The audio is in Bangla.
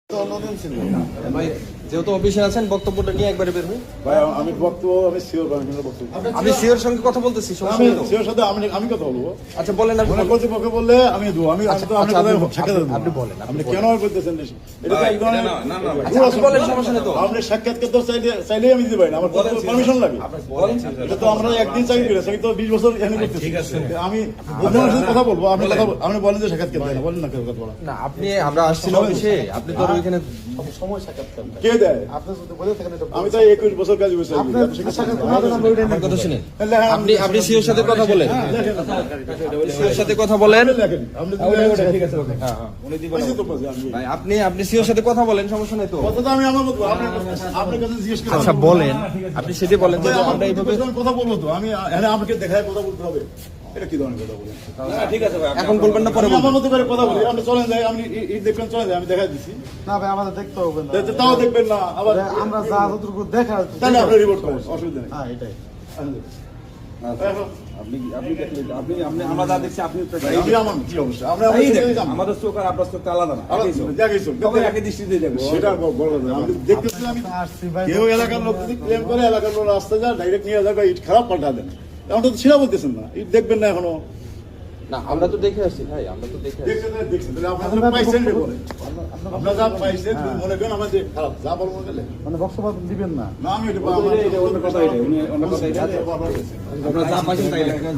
ভাই যেহেতু অফিসে আছেন বক্তব্যটা নিয়ে একবারে বের হই। ভাই আমি বক্তব্য আমি সিওর বক্তব্য আমি সিওর সঙ্গে কথা বলতেছি, আমি সমস্যা নেই তো? সিওর সাথে আমি কথা বলবো। আচ্ছা বলেন, আপনি মনে কর্তৃপক্ষ বললে আমি দেবো। আমি তো আপনি আচ্ছা, কথা সাক্ষাৎ দেবো। আপনি বলেন, আপনি কেন করতেছেন? এটা তো এক ধরনের আচ্ছা, আপনি বলেন, সমস্যা নেই তো? আপনি সাক্ষাৎকার তো চাইলেই আমি দিতে পারি না, আমার পারমিশন লাগে। এটা তো আমরা একদিন চাকরি করেছি, আমি তো 20 বছর এখানে করতেছি। আমি আপনার সাথে কথা বলবো, আপনি বলেন যে সাক্ষাৎকার দেয় না, বলেন না কেউ কথা বলা না, আমরা আসছিলাম অফিসে, আপনি তো ওইখানে সময় সাক্ষাৎকার কে দেয়? আপনি যদি বলে থাকেন আমি তো 21 বছর কাজ করছি। আমার কথা শুনেন, আপনি সিওর সাথে কথা বলেন, সিওর সাথে কথা বলেন। ঠিক আছে, ভাই আপনি সিওর সাথে কথা বলেন, সমস্যা নেই তো? কথা তো আমি আমার মতো আপনার কাছে জিজ্ঞেস করি। আচ্ছা বলেন, আপনি সেটা বলেন যে আমরা এইভাবে কথা বলবো তো আমি আমাকে দেখায় কথা বলতে হবে। এটা কি ধরনের কথা বলেন? ঠিক আছে ভাই, এখন বলবেন না, পরে আমি আমার বলবেন। মতো করে কথা বলি। আপনি চলেন যাই, আমি দেখবেন চলে যাই, আমি দেখাই দিচ্ছি। না ভাই আমাদের দেখতে হবে না, তাও দেখবেন না আবার। আমরা যা যতটুকু দেখা তাহলে আপনি রিপোর্ট করেন, অসুবিধা নেই। হ্যাঁ এটাই। আমরা যা দেখছি আপনি আমি আমার কি অবস্থা আমরা আমাদের চোখ আর আপনার চোখ আলাদা না, একই দৃষ্টিতে দেখবো। সেটা বড় কথা। আমি দেখতেছি, আমি আসছি ভাই, কেউ এলাকার লোক যদি ক্লেম করে এলাকার লোক রাস্তা যায় ডাইরেক্ট নিয়ে যাবে, ইট খারাপ পাল্টা দেন। এখন তো সেটা বলতেছেন না, ইট দেখবেন না এখনো। না, আমরা তো দেখে আসছি ভাই, আমরা তো দেখে আসছি। দেখছেন তাহলে আপনারা পাইছেন বলে আপনারা যা পাইছেন মনে করেন আমাদের খারাপ যা বলবো গেলে মানে বক্তব্য দিবেন না। না আমি এটা এটা অন্য কথা, এটা উনি অন্য কথা, এটা আচ্ছা, বাবা। আপনারা যা পাইছেন তাই লেখেন।